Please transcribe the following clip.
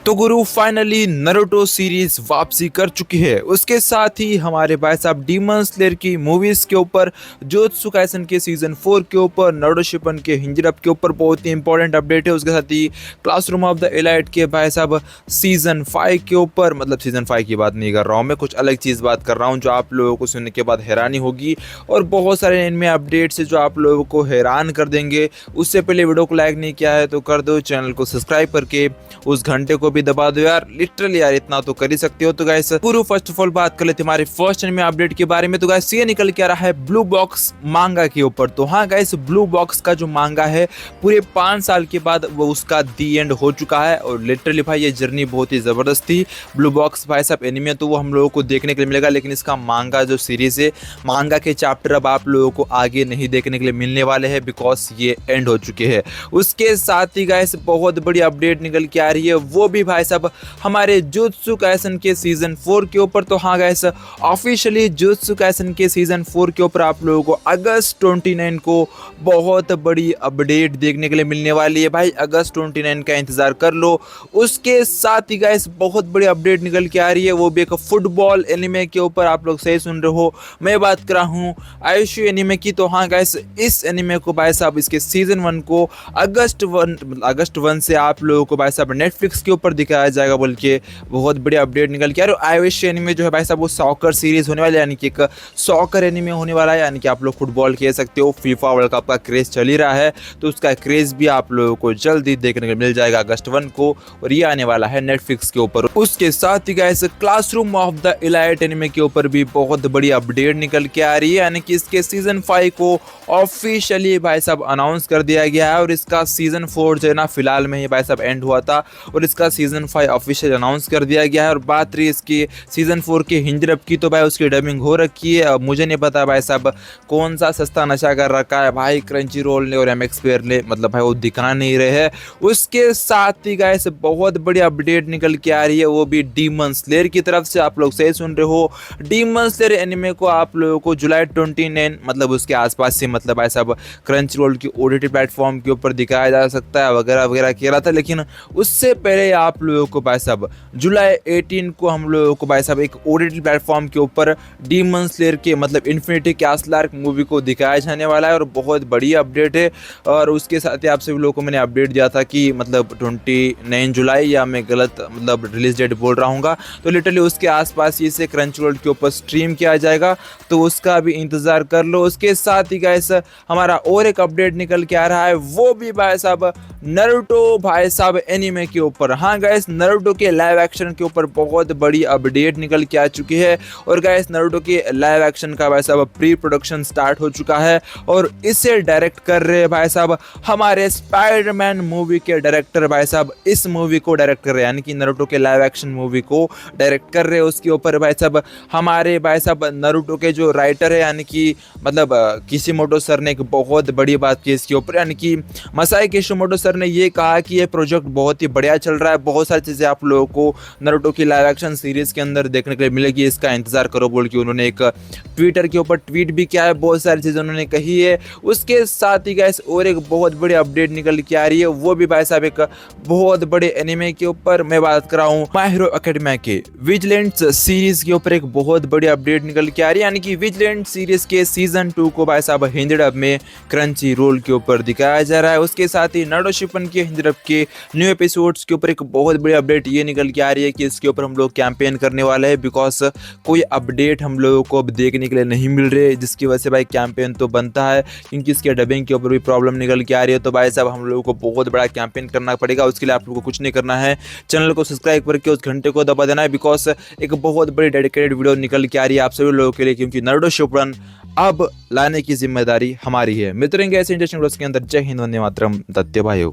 तो गुरु finally Naruto series वापसी कर चुकी है। उसके साथ ही हमारे भाई साहब डीमन स्लेयर की मूवीज के ऊपर, जोत्सु काइसन के सीजन 4 के ऊपर, नारुतो शिपन के हिंजर अप के ऊपर बहुत ही इंपॉर्टेंट अपडेट है। उसके साथ ही क्लासरूम ऑफ द एलाइट के भाई साहब सीजन 5 के ऊपर, मतलब सीजन 5 की बात नहीं कर रहा हूँ मैं, कुछ अलग चीज़ बात कर रहा हूँ जो आप लोगों को सुनने के बाद हैरानी होगी। और बहुत सारे इनमें अपडेट्स है जो आप लोगों को हैरान कर देंगे। उससे पहले वीडियो को लाइक नहीं किया है तो कर दो, चैनल को सब्सक्राइब करके उस घंटे को भी दबा दो यार, लिटरली यार इतना तो कर ही सकते हो। तो गाइस पूरी फर्स्ट ऑफ ऑल बात कर लेते हमारे फर्स्ट एनिमे अपडेट के बारे में। तो गाइस ये निकल के आ रहा है ब्लू बॉक्स मांगा के ऊपर। तो हाँ गाइस, ब्लू बॉक्स का जो मांगा है पूरे 5 साल के बाद वो उसका दी एंड हो चुका है। और लिटरली भाई ये जर्नी बहुत ही जबरदस्त थी। ब्लू बॉक्स भाई साहब एनिमे तो वो हम लोगों को देखने के लिए मिलेगा, लेकिन इसका मांगा जो सीरीज है, मांगा के चैप्टर अब आप लोगों को आगे नहीं देखने के लिए मिलने वाले हैं, बिकॉज ये एंड हो चुके हैं। उसके साथ ही गाइस बहुत बड़ी अपडेट निकल के आ रही है, वो भी भाई साहब हमारे जोत्सु काइसन के सीजन 4 के ऊपर। तो हाँ गाइस, ऑफिशियली जोत्सु काइसन के सीजन 4 के ऊपर आप लोगों को अगस्त 29 को बहुत बड़ी अपडेट देखने के लिए मिलने वाली है। भाई अगस्त 29 का इंतजार कर लो। उसके साथ ही गाइस बहुत बड़ी अपडेट निकल के आ रही है, वो भी एक फुटबॉल एनिमे के ऊपर। आप लोग सही सुन रहे हो, मैं बात कर रहा हूँ आयुषु एनिमे की। तो हाँ गाइस, इस एनिमे को भाई साहब इसके सीजन 1 को अगस्त 1 से आप लोगों को भाई साहब नेटफ्लिक्स के ऊपर दिखाया जाएगा बोल के बहुत बड़ी अपडेट निकल के। और आयुषु एनिमे जो है भाई साहब वो सॉकर सीरीज होने वाली है, यानी कि एक सॉकर एनिमे होने वाला है। यानी कि आप लोग फुटबॉल खेल सकते हो, फीफा वर्ल्ड कप का क्रेज चल ही रहा है, तो उसका क्रेज भी आप लोगों को जल्दी देखने को मिल जाएगा अगस्त 1 को। और ये आने वाला है नेटफ्लिक्स के ऊपर। उसके साथ ही guys classroom of the elite anime के ऊपर भी बहुत बड़ी अपडेट निकल के आ रही है, यानी कि इसके सीजन 5 को ऑफिशियली भाई साहब अनाउंस कर दिया गया है। और इसका सीजन 4 जो है ना, फिलहाल में ही भाई साहब एंड हुआ था और इसका सीजन 5 ऑफिशियल अनाउंस कर दिया गया है। और बात रही इसकी सीजन 4 के हिंजर अप की, तो भाई उसकी डबिंग हो रखी है। अब मुझे नहीं पता भाई साहब कौन सा सस्ता नशा कर रखा है भाई क्रंची रोल ने और MX प्लेयर ने, मतलब भाई वो दिखा नहीं रहे हैं। उसके साथ ही गाइस बहुत बड़ी अपडेट निकल के आ रही है, वो भी डीमन स्लेयर की तरफ से। आप लोग सही सुन रहे हो, डीमन स्लेयर एनिमे को आप लोगों को जुलाई 29 मतलब उसके आसपास से, मतलब भाई साहब क्रंच रोल की OTT प्लेटफॉर्म के ऊपर दिखाया जा सकता है वगैरह वगैरह कह रहा था। लेकिन उससे पहले आप लोगों को भाई साहब जुलाई 18 को हम लोगों को भाई साहब एक OTT प्लेटफॉर्म के ऊपर डीमन स्लेयर के, मतलब इन्फिनिटी कैसल आर्क मूवी को दिखाया जाने वाला है। और बहुत बड़ी अपडेट है। और उसके साथ ही आप सभी लोगों को मैंने अपडेट दिया था कि मतलब 29 जुलाई, या मैं गलत मतलब रिलीज डेट बोल रहा हूँ, तो लिटरली उसके आसपास ही से क्रंच रोल के ऊपर स्ट्रीम किया जाएगा, तो उसका भी इंतजार कर लो। उसके साथ ही गाइस हमारा और एक अपडेट निकल के आ रहा है, वो भी भाई साहब नारुतो भाई साहब एनिमे के ऊपर। हाँ गाइस, नारुतो के लाइव एक्शन के ऊपर बहुत बड़ी अपडेट निकल के आ चुकी है। और गाइस नारुतो के लाइव एक्शन का भाई साहब प्री प्रोडक्शन स्टार्ट हो चुका है और इसे डायरेक्ट कर रहे हैं भाई साहब हमारे स्पाइडरमैन मूवी के डायरेक्टर। भाई साहब इस मूवी को डायरेक्ट कर रहे हैं, यानी कि नारुतो के लाइव एक्शन मूवी को डायरेक्ट कर रहे हैं। उसके ऊपर भाई साहब हमारे भाई साहब नारुतो के जो राइटर है, यानी कि मतलब किशिमोटो सर ने एक बहुत बड़ी बात की इसके ऊपर, यानी कि मसाई किशिमोटो सर ने ये कहा कि ये प्रोजेक्ट बहुत ही बढ़िया चल रहा है, बहुत सारी चीज़ें आप लोगों को नारुतो की लाइव एक्शन सीरीज के अंदर देखने के लिए मिलेगी, इसका इंतजार करो बोल के उन्होंने एक ट्विटर के ऊपर ट्वीट भी किया है, बहुत सारी चीज़ें उन्होंने कही है। उसके साथ ही गाइस और एक बहुत बड़ी अपडेट निकल के आ रही है, वो भी भाई साहब एक बहुत बड़े एनिमे के ऊपर। मैं बात कर रहा हूँ माय हीरो एकेडमिया के विजिलेंट सीरीज के ऊपर एक बहुत बड़ी अपडेट निकल के आ रही है, यानी कि विजिलेंट सीरीज के सीजन 2 को भाई साहब हिंदी डब में क्रंची रोल के ऊपर दिखाया जा रहा है। उसके साथ ही नारुतो शिपन के हिंदी डब के न्यू एपिसोड्स के ऊपर एक बहुत बड़ी अपडेट ये निकल के आ रही है कि इसके ऊपर हम लोग कैंपेन करने वाले हैं, बिकॉज कोई अपडेट हम लोगों को अब देखने के लिए नहीं मिल रही है, जिसकी वजह से भाई कैंपेन तो बनता है, क्योंकि इसके डबिंग के ऊपर भी प्रॉब्लम निकल के आ रही है। तो भाई साहब हम लोगों को बहुत बड़ा कैंपेन करना पड़ेगा। उसके लिए आप लोगों को कुछ नहीं करना है, चैनल को सब्सक्राइब करके उस घंटे को दबा देना है, बिकॉज एक बहुत बड़ी डेडिकेटेड वीडियो निकल के आ रही है आप सभी लोगों के लिए, क्योंकि नारुतो शिपन अब लाने की जिम्मेदारी हमारी है। मित्रों ऐसे इंटरेस्टिंग वीडियोस के अंदर। जय हिंद, वंदे मातरम, दत्ते भाइयों।